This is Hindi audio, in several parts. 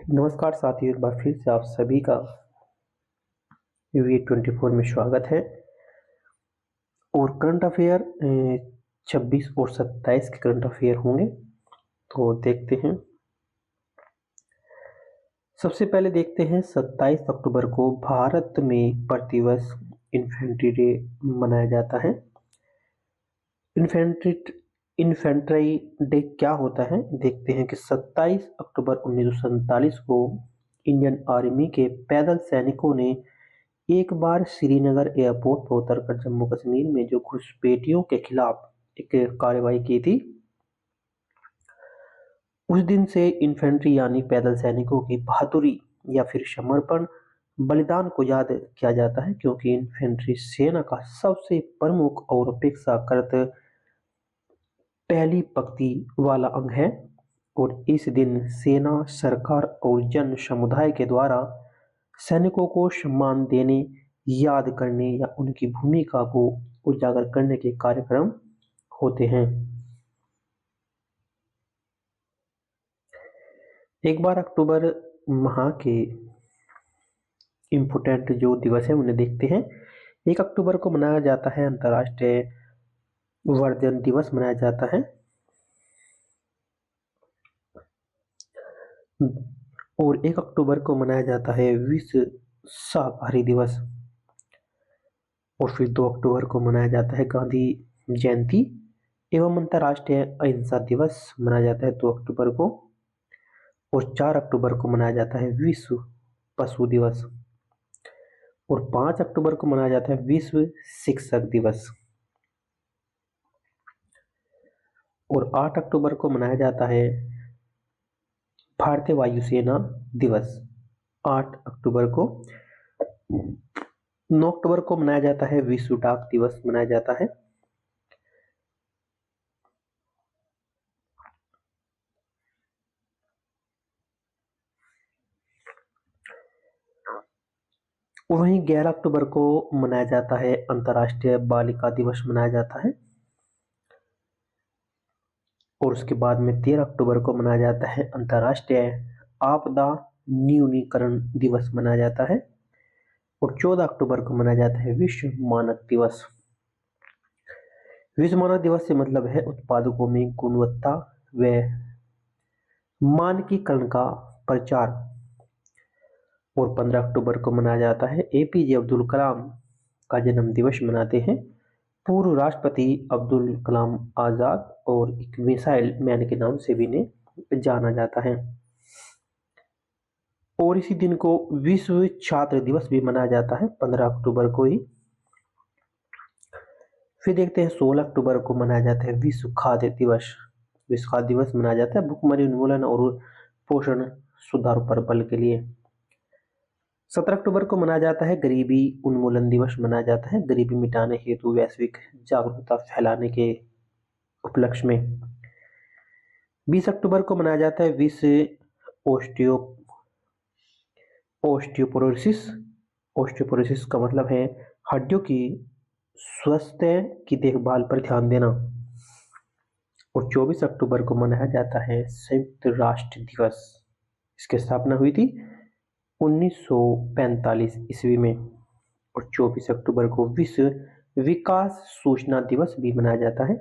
नमस्कार साथियों, एक बार फिर से आप सभी का UV24 में स्वागत है। और करंट अफेयर 26 और 27 के करंट अफेयर होंगे, तो देखते हैं। सबसे पहले देखते हैं 27 अक्टूबर को भारत में प्रतिवर्ष इन्फेंट्री डे मनाया जाता है। इन्फेंट्री इन्फेंट्री डे क्या होता है, देखते हैं कि 27 अक्टूबर 1947 को इंडियन आर्मी के पैदल सैनिकों ने एक बार श्रीनगर एयरपोर्ट पर उतरकर जम्मू कश्मीर में जो घुसपैठियों के खिलाफ एक कार्रवाई की थी। उस दिन से इन्फेंट्री यानी पैदल सैनिकों की बहादुरी या फिर समर्पण बलिदान को याद किया जाता है, क्योंकि इन्फेंट्री सेना का सबसे प्रमुख और अपेक्षाकृत पहली पंक्ति वाला अंग है। और इस दिन सेना, सरकार और जन समुदाय के द्वारा सैनिकों को सम्मान देने, याद करने या उनकी भूमिका को उजागर करने के कार्यक्रम होते हैं। एक बार अक्टूबर माह के इम्पोर्टेंट जो दिवस है उन्हें देखते हैं। 1 अक्टूबर को मनाया जाता है अंतर्राष्ट्रीय वर्धन दिवस मनाया जाता है। और 1 अक्टूबर को मनाया जाता है विश्व शाकाहारी दिवस। और फिर 2 अक्टूबर को मनाया जाता है गांधी जयंती एवं अंतर्राष्ट्रीय अहिंसा दिवस मनाया जाता है 2 अक्टूबर को। और 4 अक्टूबर को मनाया जाता है विश्व पशु दिवस। और 5 अक्टूबर को मनाया जाता है विश्व शिक्षक दिवस। और 8 अक्टूबर को मनाया जाता है भारतीय वायुसेना दिवस 8 अक्टूबर को। 9 अक्टूबर को मनाया जाता है विश्व डाक दिवस मनाया जाता है। वहीं 11 अक्टूबर को मनाया जाता है अंतर्राष्ट्रीय बालिका दिवस मनाया जाता है। और उसके बाद में 13 अक्टूबर को मनाया जाता है अंतर्राष्ट्रीय आपदा न्यूनीकरण दिवस मनाया जाता है। और 14 अक्टूबर को मनाया जाता है विश्व मानक दिवस। विश्व मानक दिवस से मतलब है उत्पादकों में गुणवत्ता व मानकीकरण का प्रचार। और 15 अक्टूबर को मनाया जाता है APJ अब्दुल कलाम का जन्म दिवस मनाते हैं। पूर्व राष्ट्रपति अब्दुल कलाम आजाद और एक मिसाइल मैन के नाम से भी इन्हें जाना जाता है। और इसी दिन को विश्व छात्र दिवस भी मनाया जाता है 15 अक्टूबर को ही। फिर देखते हैं 16 अक्टूबर को मनाया जाता है विश्व खाद्य दिवस। विश्व खाद्य दिवस मनाया जाता है भुखमरी उन्मूलन और पोषण सुधार पर बल के लिए। 17 अक्टूबर को मनाया जाता है गरीबी उन्मूलन दिवस मनाया जाता है, गरीबी मिटाने हेतु वैश्विक जागरूकता फैलाने के उपलक्ष्य में। 20 अक्टूबर को मनाया जाता है विश्व ओस्टियोपोरोसिस। ओस्टियोपोरोसिस का मतलब है हड्डियों की स्वास्थ्य की देखभाल पर ध्यान देना। और 24 अक्टूबर को मनाया जाता है संयुक्त राष्ट्र दिवस। इसकी स्थापना हुई थी 1945 ईस्वी में। और 24 अक्टूबर को विश्व विकास सूचना दिवस भी मनाया जाता है।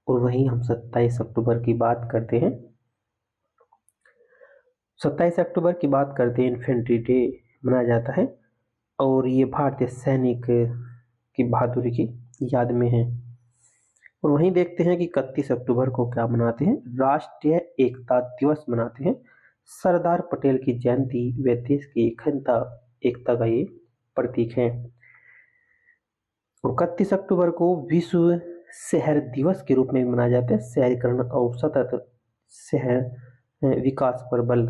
और वहीं हम 27 अक्टूबर की बात करते हैं। 27 अक्टूबर की बात करते हैं इन्फेंट्री डे मनाया जाता है। और ये भारतीय सैनिक की बहादुरी की याद में है। और वहीं देखते हैं कि 31 अक्टूबर को क्या मनाते हैं, राष्ट्रीय एकता दिवस मनाते हैं। सरदार पटेल की जयंती व देश की एकता का ये प्रतीक है। और 31 अक्टूबर को विश्व शहर दिवस के रूप में मनाया जाता है, शहरीकरण और सतत शहर विकास पर बल।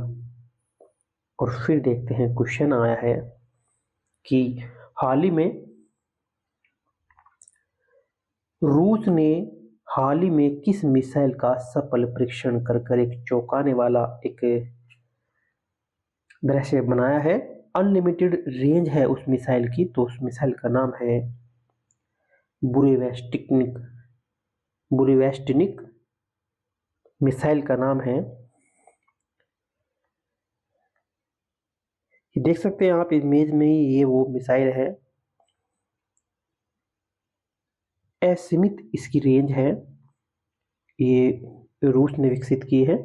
और फिर देखते हैं क्वेश्चन आया है कि हाल ही में रूस ने हाल ही में किस मिसाइल का सफल परीक्षण कर एक चौंकाने वाला एक दृश्य बनाया है। अनलिमिटेड रेंज है उस मिसाइल की, तो उस मिसाइल का नाम है बुरेवेस्टिनिक। मिसाइल का नाम है देख सकते हैं आप इमेज में ही, ये वो मिसाइल है, असीमित इसकी रेंज है, ये रूस ने विकसित की है।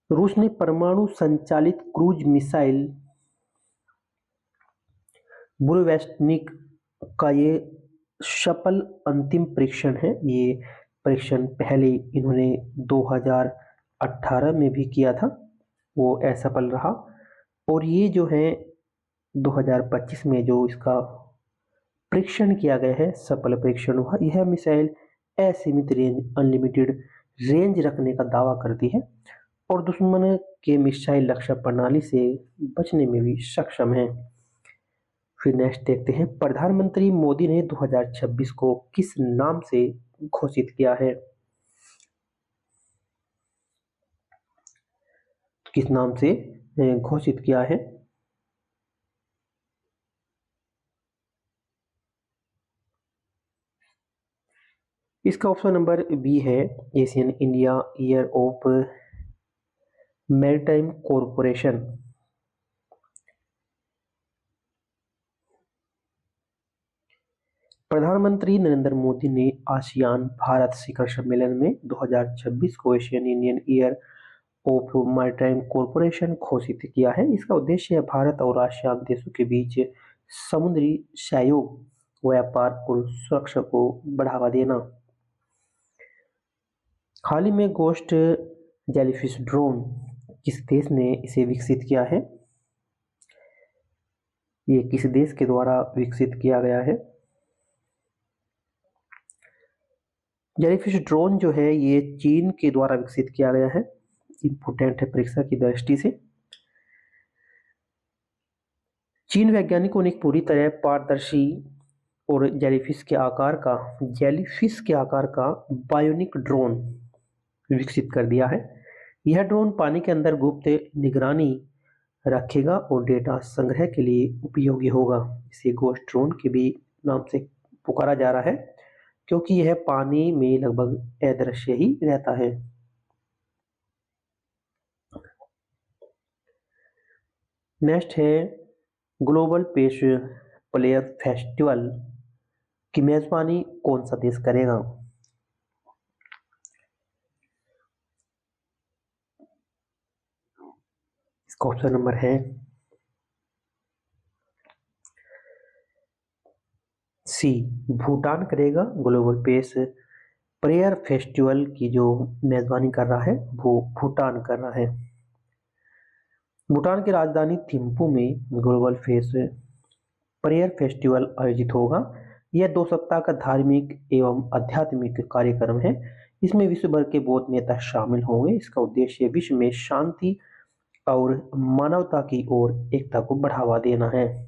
रूस ने परमाणु संचालित क्रूज मिसाइल बुरवेस्टनिक का ये सफल अंतिम परीक्षण है। ये परीक्षण पहले इन्होंने 2018 में भी किया था, वो असफल रहा। और ये जो है 2025 में जो इसका परीक्षण किया गया है, सफल परीक्षण हुआ। यह मिसाइल असीमित रेंज, अनलिमिटेड रेंज रखने का दावा करती है और दुश्मन के मिसाइल लक्ष्य प्रणाली से बचने में भी सक्षम है। फिर नेक्स्ट देखते हैं, प्रधानमंत्री मोदी ने 2026 को किस नाम से घोषित किया है? किस नाम से घोषित किया है? इसका ऑप्शन नंबर बी है, Asian India year of maritime corporation. प्रधानमंत्री नरेंद्र मोदी ने आसियान भारत शिखर सम्मेलन में 2026 को Asian Indian year of maritime corporation घोषित किया है। इसका उद्देश्य भारत और आसियान देशों के बीच समुद्री सहयोग, व्यापार और सुरक्षा को बढ़ावा देना। हाल ही में गोस्ट जेलीफिश ड्रोन किस देश ने इसे विकसित किया है? ये किस देश के द्वारा विकसित किया गया है? जेलीफिश ड्रोन जो है ये चीन के द्वारा विकसित किया गया है। इंपोर्टेंट है परीक्षा की दृष्टि से। चीन वैज्ञानिकों ने एक पूरी तरह पारदर्शी और जेलीफिश के आकार का बायोनिक ड्रोन विकसित कर दिया है। यह ड्रोन पानी के अंदर गुप्त निगरानी रखेगा और डेटा संग्रह के लिए उपयोगी होगा। इसे गोस्ट ड्रोन के भी नाम से पुकारा जा रहा है क्योंकि यह पानी में लगभग अदृश्य ही रहता है। नेक्स्ट है, ग्लोबल पेस प्लेयर फेस्टिवल की मेजबानी कौन सा देश करेगा? इसका ऑप्शन नंबर है सी, भूटान करेगा। ग्लोबल पेस प्लेयर फेस्टिवल की जो मेजबानी कर रहा है वो भूटान कर रहा है। भूटान की राजधानी थिम्पू में ग्लोबल फेस प्रेयर फेस्टिवल आयोजित होगा। यह 2 सप्ताह का धार्मिक एवं आध्यात्मिक कार्यक्रम है। इसमें विश्व भर के बौद्ध नेता शामिल होंगे। इसका उद्देश्य विश्व में शांति और मानवता की ओर एकता को बढ़ावा देना है।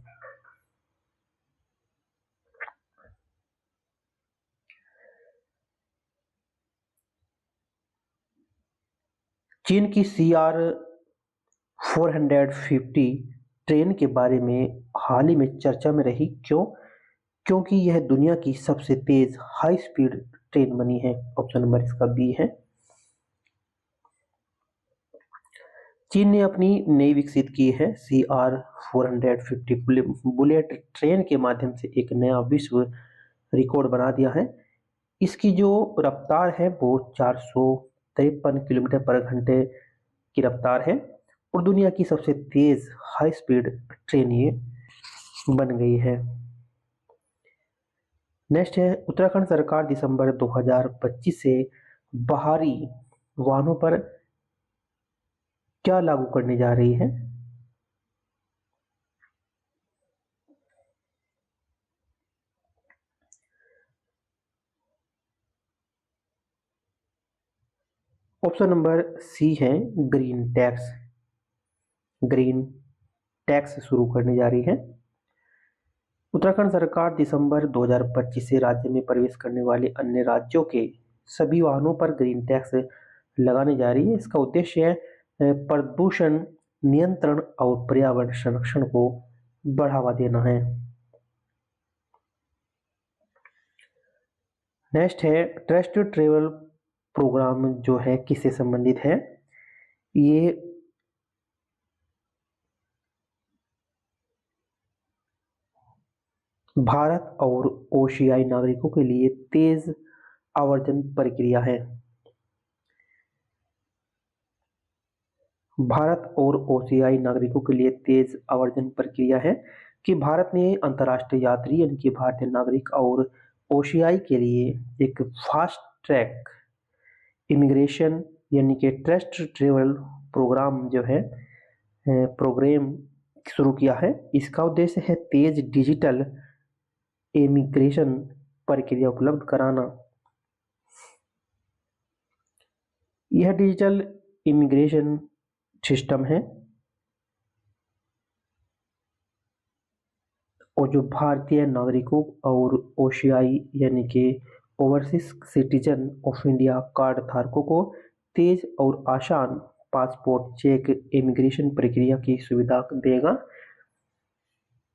चीन की CR-450 ट्रेन के बारे में हाल ही में चर्चा में रही, क्यों? क्योंकि यह दुनिया की सबसे तेज हाई स्पीड ट्रेन बनी है। ऑप्शन नंबर इसका बी है। चीन ने अपनी नई विकसित की है CR-450 बुलेट ट्रेन के माध्यम से एक नया विश्व रिकॉर्ड बना दिया है। इसकी जो रफ्तार है वो 453 किलोमीटर पर घंटे की रफ्तार है और दुनिया की सबसे तेज हाई स्पीड ट्रेन ये बन गई है। नेक्स्ट है, उत्तराखंड सरकार दिसंबर 2025 से बाहरी वाहनों पर क्या लागू करने जा रही है? ऑप्शन नंबर सी है, ग्रीन टैक्स। ग्रीन टैक्स शुरू करने जा रही है। उत्तराखंड सरकार दिसंबर 2025 से राज्य में प्रवेश करने वाले अन्य राज्यों के सभी वाहनों पर ग्रीन टैक्स लगाने जा रही है। इसका उद्देश्य है प्रदूषण नियंत्रण और पर्यावरण संरक्षण को बढ़ावा देना है। नेक्स्ट है, ट्रस्ट ट्रेवल प्रोग्राम जो है किससे संबंधित है? ये भारत और ओशियाई नागरिकों के लिए तेज आवर्जन प्रक्रिया है। भारत और ओशियाई नागरिकों के लिए तेज आवर्जन प्रक्रिया है कि भारत ने अंतर्राष्ट्रीय यात्री यानी कि भारतीय नागरिक और ओशियाई के लिए एक फास्ट ट्रैक इमिग्रेशन यानी कि ट्रस्ट ट्रेवल प्रोग्राम जो है प्रोग्राम शुरू किया है। इसका उद्देश्य है तेज डिजिटल इमिग्रेशन प्रक्रिया उपलब्ध कराना। यह डिजिटल इमिग्रेशन सिस्टम है और जो भारतीय नागरिकों और ओशियाई यानी कि overseas citizen of India card धारकों को तेज और आसान पासपोर्ट चेक इमिग्रेशन प्रक्रिया की सुविधा देगा।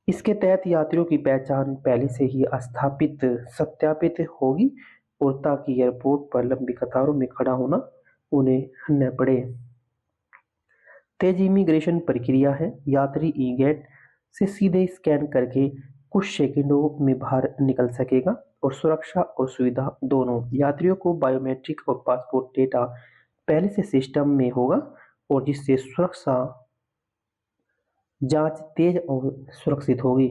इसके तहत यात्रियों की पहचान पहले से ही स्थापित सत्यापित होगी और ताकि एयरपोर्ट पर लंबी कतारों में खड़ा होना उन्हें न पड़े। तेज इमिग्रेशन प्रक्रिया है, यात्री ई गेट से सीधे स्कैन करके कुछ सेकंडों में बाहर निकल सकेगा और सुरक्षा और सुविधा दोनों। यात्रियों को बायोमेट्रिक और पासपोर्ट डेटा पहले से सिस्टम में होगा और जिससे सुरक्षा जांच तेज और सुरक्षित होगी।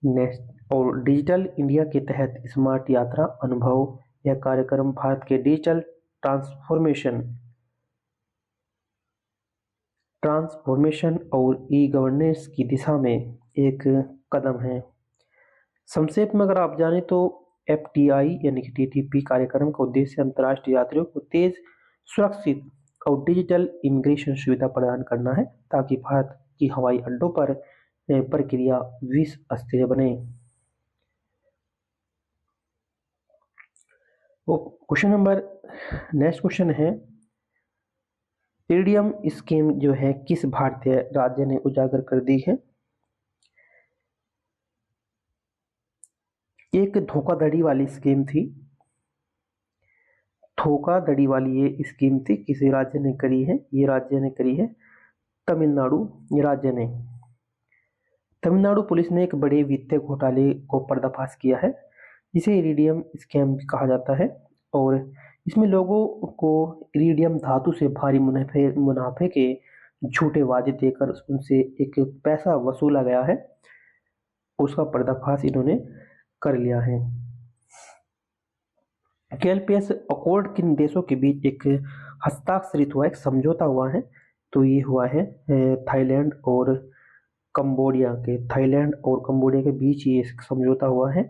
नेक्स्ट और डिजिटल इंडिया के तहत स्मार्ट यात्रा अनुभव यह कार्यक्रम भारत के डिजिटल ट्रांसफॉर्मेशन और ई गवर्नेंस की दिशा में एक कदम है। संक्षेप में अगर आप जाने तो एफटीआई यानी कि टीटीपी कार्यक्रम का उद्देश्य अंतर्राष्ट्रीय यात्रियों को तेज, सुरक्षित और डिजिटल इमिग्रेशन सुविधा प्रदान करना है ताकि भारत की हवाई अड्डों पर प्रक्रिया विश्व स्तरीय बने। वो क्वेश्चन नंबर नेक्स्ट क्वेश्चन है, इरिडियम स्कीम जो है किस भारतीय राज्य ने उजागर कर दी है? एक धोखाधड़ी वाली स्कीम थी। धोखाधड़ी वाली ये स्कीम थी, किसी राज्य ने करी है? ये राज्य ने करी है तमिलनाडु राज्य ने। तमिलनाडु पुलिस ने एक बड़े वित्तीय घोटाले को पर्दाफाश किया है जिसे इरिडियम स्कैम कहा जाता है और इसमें लोगों को इरिडियम धातु से भारी मुनाफे के झूठे वादे देकर उनसे एक पैसा वसूला गया है। उसका पर्दाफाश इन्होंने कर लिया है। केएलपीएस अकॉर्ड किन देशों के बीच एक हस्ताक्षरित हुआ, एक समझौता हुआ है? तो ये हुआ है थाईलैंड और कंबोडिया के बीच ये समझौता हुआ है।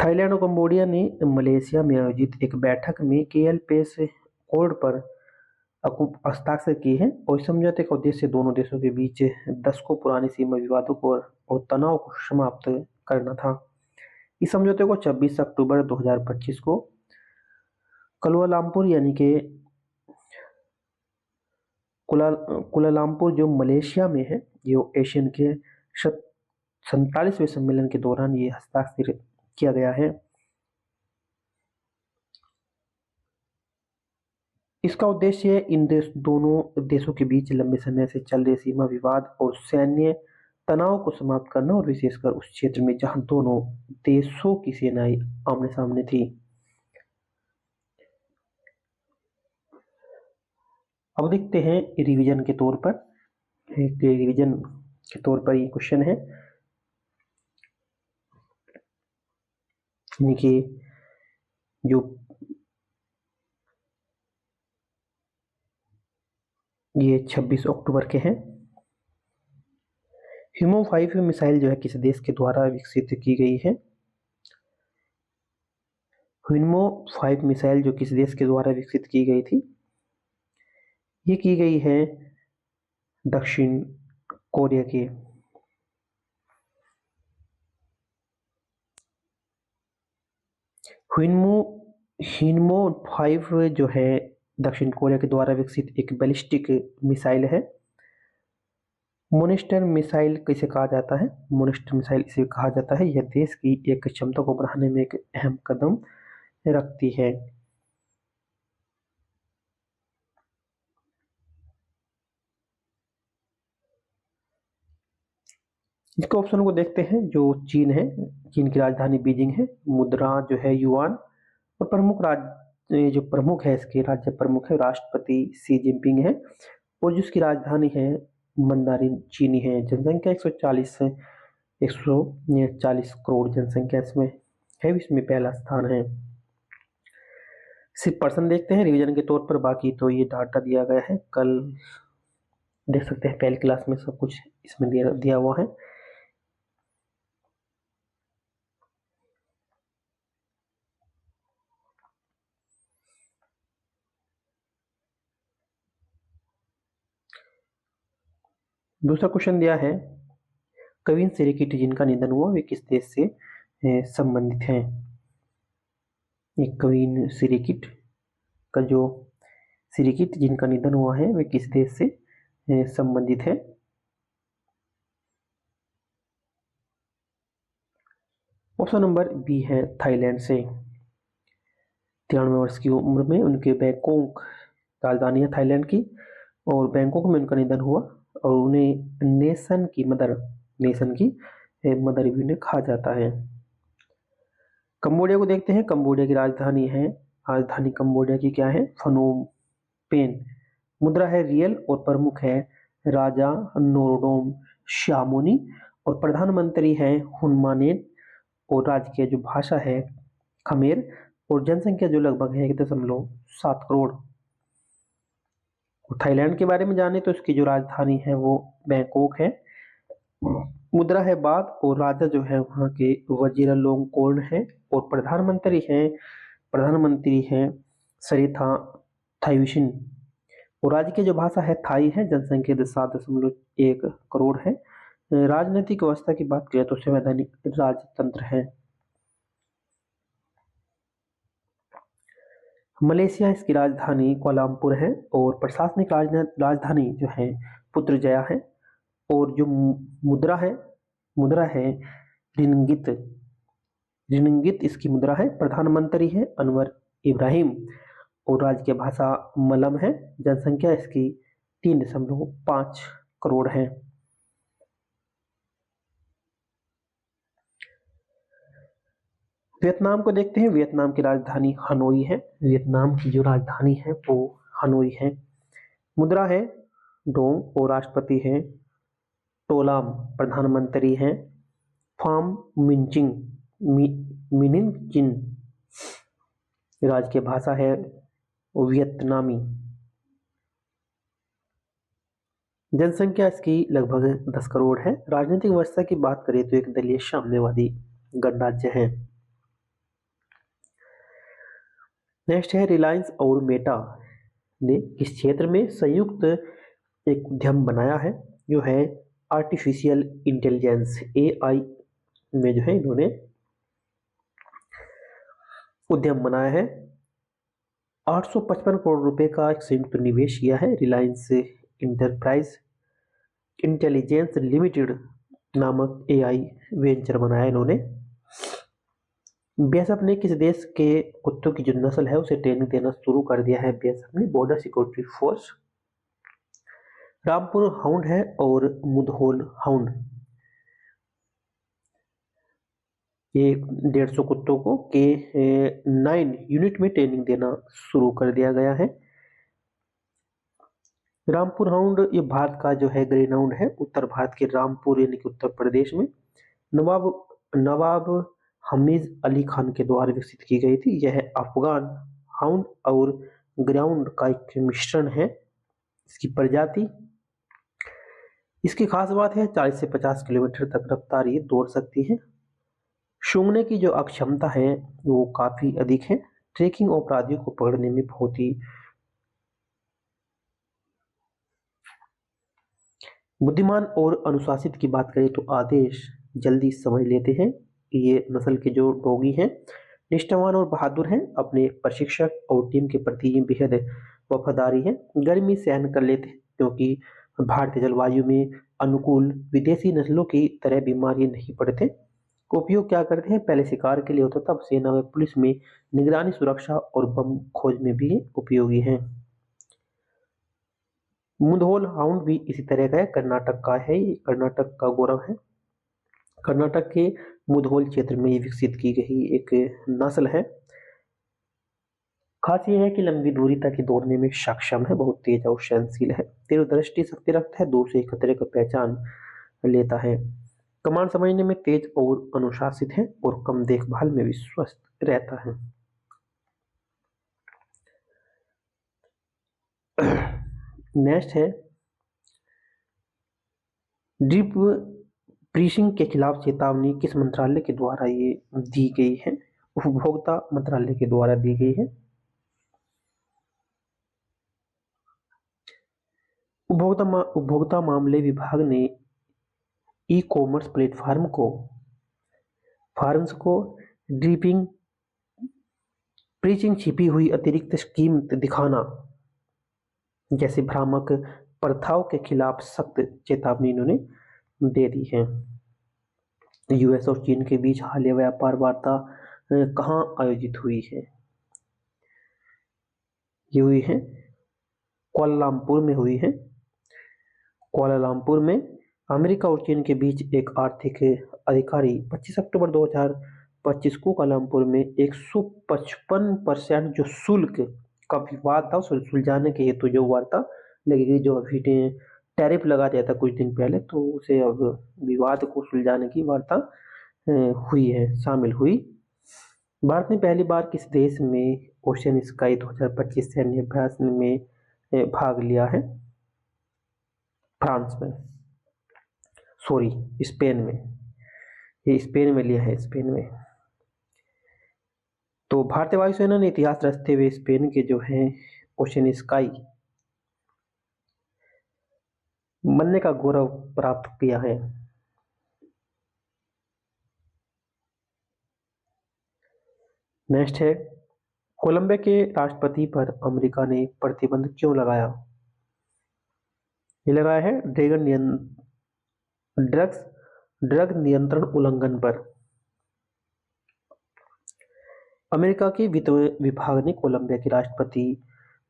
थाईलैंड और कंबोडिया ने मलेशिया में आयोजित एक बैठक में केएलपीएस कोड पर हस्ताक्षर किए हैं और इस समझौते का उद्देश्य दोनों देशों के बीच दशकों पुराने सीमा विवादों को और तनाव को समाप्त करना था। इस समझौते को 26 अक्टूबर 2025 को कुआलालंपुर यानी कि कुआलालंपुर जो मलेशिया में है, ये एशियन के 47वें सम्मेलन के दौरान ये हस्ताक्षर किया गया है। इसका उद्देश्य इन दोनों देशों के बीच लंबे समय से चल रहे सीमा विवाद और सैन्य तनाव को समाप्त करना और विशेषकर उस क्षेत्र में जहां दोनों देशों की सेनाएं आमने सामने थी। अब देखते हैं रिवीजन के तौर पर, ये क्वेश्चन है यानी कि जो ये 26 अक्टूबर के हैं। हिमो 5 मिसाइल जो है किस देश के द्वारा विकसित की गई है? हिमो 5 मिसाइल जो किस देश के द्वारा विकसित की गई थी? ये की गई है दक्षिण कोरिया के। हिनमो 5 जो है दक्षिण कोरिया के द्वारा विकसित एक बैलिस्टिक मिसाइल है। मोनिस्टर मिसाइल किसे कहा जाता है? मोनिस्टर मिसाइल इसे कहा जाता है, यह देश की एक क्षमता को बढ़ाने में एक अहम कदम रखती है। इसके ऑप्शन को देखते हैं। जो चीन है, चीन की राजधानी बीजिंग है, मुद्रा जो है युआन, और प्रमुख राज्य जो प्रमुख है, इसके राज्य प्रमुख है राष्ट्रपति सी जिनपिंग है, और जिसकी राजधानी है मंदारिन चीनी है। जनसंख्या 140 है, 140 करोड़ जनसंख्या इसमें है, इसमें पहला स्थान है। सिर्फ पर्सन देखते हैं रिवीजन के तौर पर, बाकी तो ये डाटा दिया गया है, कल देख सकते हैं, पहली क्लास में सब कुछ इसमें दिया हुआ है। दूसरा क्वेश्चन दिया है, कविन सिरिकिट जिनका निधन हुआ वे किस देश से संबंधित हैं। ये कविन सिरिकिट का जो सिरिकिट जिनका निधन हुआ है वे किस देश से संबंधित है। ऑप्शन नंबर बी है थाईलैंड से। 93 वर्ष की उम्र में उनके बैंकॉक राजधानी है थाईलैंड की, और बैंकॉक में उनका निधन हुआ, और उन्हें नेशन की मदर भी उन्हें कहा जाता है। कंबोडिया को देखते हैं। कंबोडिया की राजधानी कंबोडिया की क्या है, फनोम पेन। मुद्रा है रियल, और प्रमुख है राजा नोरोडोम शामोनी, और प्रधानमंत्री है हुनमानेन, और राज्य की जो भाषा है खमेर, और जनसंख्या जो लगभग है 1.7 करोड़। और थाईलैंड के बारे में जाने तो इसकी जो राजधानी है वो बैंकॉक है। मुद्रा है बात, और राजा जो है वहाँ के वजीरलोंगकोर्न है, और प्रधानमंत्री हैं सरिता थाईविशिन, और राज्य की जो भाषा है थाई है। जनसंख्या 7.1 करोड़ है। राजनीतिक व्यवस्था की बात करें तो संवैधानिक राजतंत्र है। मलेशिया, इसकी राजधानी कोलालमपुर है, और प्रशासनिक राजधानी जो है पुत्रजया है, और जो मुद्रा है रिंगित इसकी मुद्रा है। प्रधानमंत्री है अनवर इब्राहिम, और राज्य की भाषा मलम है। जनसंख्या इसकी 3.5 करोड़ है। वियतनाम को देखते हैं। वियतनाम की राजधानी हनोई है। वियतनाम की जो राजधानी है वो हनोई है। मुद्रा है डोंग, और राष्ट्रपति है टोलाम। प्रधानमंत्री हैं फाम मिनिन चिन। राज्य की भाषा है वियतनामी। जनसंख्या इसकी लगभग 10 करोड़ है। राजनीतिक व्यवस्था की बात करें तो एक दलीय साम्यवादी गणराज्य है। नेक्स्ट है रिलायंस और मेटा ने किस क्षेत्र में संयुक्त एक उद्यम बनाया है, जो है आर्टिफिशियल इंटेलिजेंस एआई में जो है इन्होंने उद्यम बनाया है। 855 करोड़ रुपए का एक संयुक्त निवेश किया है। रिलायंस इंटरप्राइज इंटेलिजेंस लिमिटेड नामक एआई वेंचर बनाया इन्होंने। बीएसएफ ने किस देश के कुत्तों की जो नस्ल है उसे ट्रेनिंग देना शुरू कर दिया है। बीएसएफ ने border security force. Rampur hound है और मुधोल हाउंड, ये 150 कुत्तों को के 9 यूनिट में ट्रेनिंग देना शुरू कर दिया गया है। रामपुर हाउंड ये भारत का जो है ग्रीन हाउंड है, उत्तर भारत के रामपुर यानी कि उत्तर प्रदेश में नवाब नवाब हमीद अली खान के द्वारा विकसित की गई थी। यह अफगान हाउंड और ग्राउंड का एक मिश्रण है। इसकी प्रजाति, इसकी खास बात है 40 से 50 किलोमीटर तक रफ्तार ये दौड़ सकती है। सूंघने की जो अक्षमता है वो काफी अधिक है। ट्रैकिंग और अपराधियों को पकड़ने में बहुत ही बुद्धिमान और अनुशासित की बात करें तो आदेश जल्दी समझ लेते हैं। ये नस्ल के जो डॉगी हैं निष्ठावान और बहादुर हैं। अपने प्रशिक्षक और टीम के प्रति ये बेहद वफादारी है। गर्मी सहन कर लेते हैं क्योंकि भारतीय जलवायु में अनुकूल विदेशी नस्लों की तरह बीमारी नहीं पड़ते। उपयोग क्या करते हैं, पहले शिकार के लिए होता तब सेना व पुलिस में निगरानी, सुरक्षा और बम खोज में भी उपयोगी है। मुधोल हाउंड भी इसी तरह का है, कर्नाटक का है, ये कर्नाटक का गौरव है। कर्नाटक के मुधोल क्षेत्र में ये विकसित की गई एक नस्ल है। खास ये है कि लंबी दूरी तक ये दौड़ने में सक्षम है, बहुत तेज और सहनशील है, तीव्रदृष्टि शक्ति रखता है, दूर से खतरे को पहचान लेता है, कमांड समझने में तेज और अनुशासित है और कम देखभाल में भी स्वस्थ रहता है। नेक्स्ट है ड्रीप फ्रीजिंग के खिलाफ चेतावनी किस मंत्रालय के द्वारा ये दी गई है? उपभोक्ता मंत्रालय के द्वारा दी गई है। उपभोक्ता मामले विभाग ने ई कॉमर्स प्लेटफॉर्म को फार्म्स को ड्रीपिंग फ्रीजिंग छिपी हुई अतिरिक्त स्कीम दिखाना जैसे भ्रामक प्रथाओं के खिलाफ सख्त चेतावनी इन्होंने दे दी है। यूएस और चीन के बीच हालिया व्यापार वार्ता कहाँ आयोजित हुई है? ये हुई है कुआलालंपुर में हुई है। कुआलालंपुर में अमेरिका और चीन के बीच एक आर्थिक अधिकारी 25 अक्टूबर 2025 को कुआलालंपुर में 155% जो शुल्क का विवाद था उसे सुलझाने के हेतु जो वार्ता लगी गई, जो अभी टैरिफ लगा दिया था कुछ दिन पहले, तो उसे अब विवाद को सुलझाने की वार्ता हुई है, शामिल हुई। भारत ने पहली बार किस देश में ओशन स्काई 2025 सैन्य अभ्यास में भाग लिया है? फ्रांस में, सॉरी स्पेन में, ये स्पेन में लिया है, स्पेन में। तो भारतीय वायुसेना ने इतिहास रचते हुए स्पेन के जो है ओशन स्काई बनने का गौरव प्राप्त किया है। नेक्स्ट है कोलंबिया के राष्ट्रपति पर अमेरिका ने प्रतिबंध क्यों लगाया? ये लगाया है ड्रग नियंत्रण उल्लंघन पर। अमेरिका के वित्त विभाग ने कोलंबिया के राष्ट्रपति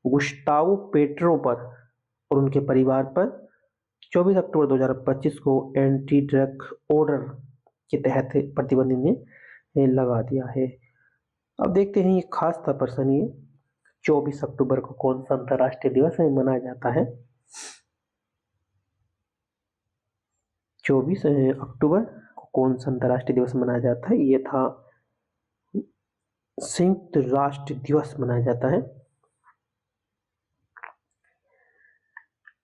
गुस्टावो पेट्रो पर और उनके परिवार पर 24 अक्टूबर 2025 को एंटी ड्रग ऑर्डर के तहत प्रतिबंध ने लगा दिया है। अब देखते हैं ये खास था प्रश्न, ये 24 अक्टूबर को कौन सा अंतर्राष्ट्रीय दिवस है मनाया जाता है? 24 अक्टूबर को कौन सा अंतर्राष्ट्रीय दिवस मनाया जाता है? ये था संयुक्त राष्ट्र दिवस मनाया जाता है।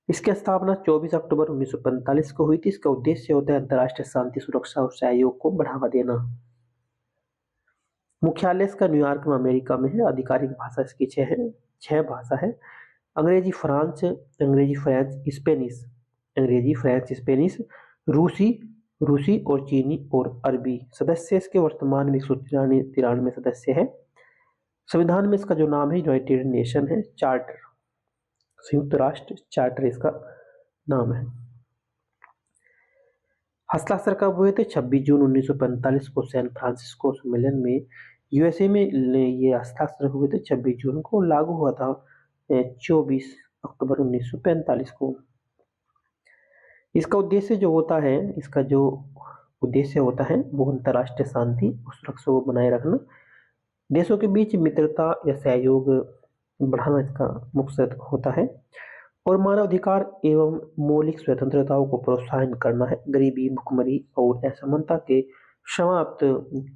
इसकी स्थापना 24 अक्टूबर 1945 को हुई थी। इसका उद्देश्य होता है अंतर्राष्ट्रीय शांति, सुरक्षा और सहयोग को बढ़ावा देना। मुख्यालय इसका न्यूयॉर्क में अमेरिका में है। आधिकारिक भाषा इसकी छह भाषा है। अंग्रेजी, फ्रेंच, स्पेनिश, रूसी और चीनी और अरबी। सदस्य इसके वर्तमान में 193 सदस्य है। संविधान में इसका जो नाम है यूनाइटेड नेशन है, चार्टर, संयुक्त राष्ट्र चार्टर इसका नाम है। हस्ताक्षर कब हुए थे? 26 जून 1945 को सैन फ्रांसिस्को सम्मेलन में यूएसए में ये हस्ताक्षर हुए थे। 26 जून को लागू हुआ था 24 अक्टूबर 1945 को। इसका उद्देश्य जो होता है, वो अंतर्राष्ट्रीय शांति और सुरक्षा को बनाए रखना, देशों के बीच मित्रता या सहयोग बढ़ाना इसका मकसद होता है, और मानवाधिकार एवं मौलिक स्वतंत्रताओं को प्रोत्साहन करना है। गरीबी, भुखमरी और असमानता के समाप्त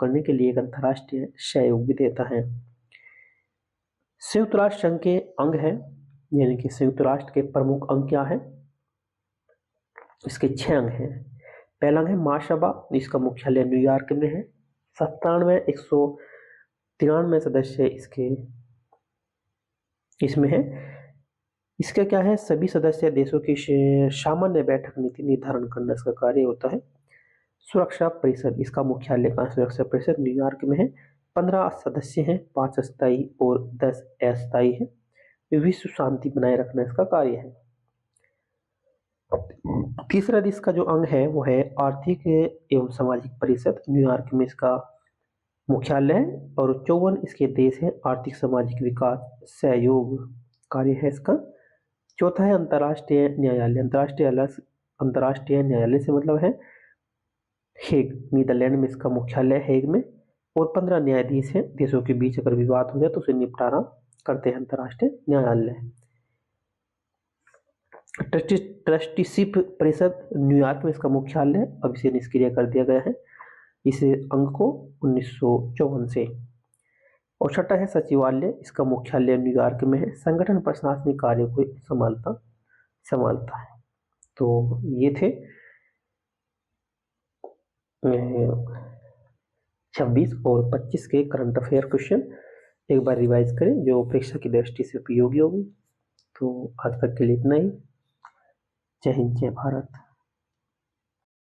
करने के लिए एक अंतर्राष्ट्रीय सहयोग भी देता है। संयुक्त राष्ट्र संघ के अंग है, यानी कि संयुक्त राष्ट्र के प्रमुख अंग क्या है? इसके 6 अंग हैं। पहला अंग है महासभा, इसका मुख्यालय न्यूयॉर्क में है। 193 सदस्य इसमें है। इसका क्या है? सभी सदस्य देशों की सामान्य बैठक नीति निर्धारण करना इसका कार्य होता है। सुरक्षा परिषद, इसका मुख्यालय का सुरक्षा परिषद न्यूयॉर्क में है। 15 सदस्य हैं, 5 स्थायी और 10 अस्थायी है। विश्व शांति बनाए रखना इसका कार्य है। तीसरा इसका जो अंग है वो है आर्थिक एवं सामाजिक परिषद, न्यूयॉर्क में इसका मुख्यालय है और 54 इसके देश है। आर्थिक सामाजिक विकास सहयोग कार्य है इसका। चौथा है अंतर्राष्ट्रीय न्यायालय। अंतर्राष्ट्रीय न्यायालय से मतलब है हेग, नीदरलैंड में इसका मुख्यालय हेग में, और 15 न्यायाधीश हैं। देशों के बीच अगर विवाद हो जाए तो उसे निपटारा करते हैं अंतर्राष्ट्रीय न्यायालय। ट्रस्टीशिप परिषद न्यूयॉर्क में इसका मुख्यालय है, अब इसे निष्क्रिय कर दिया गया है इस अंग को 1954 से। और छठा है सचिवालय, इसका मुख्यालय न्यूयॉर्क में है, संगठन प्रशासनिक कार्य को संभालता है। तो ये थे 26 और 25 के करंट अफेयर क्वेश्चन। एक बार रिवाइज करें जो परीक्षा की दृष्टि से उपयोगी होगी। तो आज तक के लिए इतना ही। जय हिंद, जय भारत।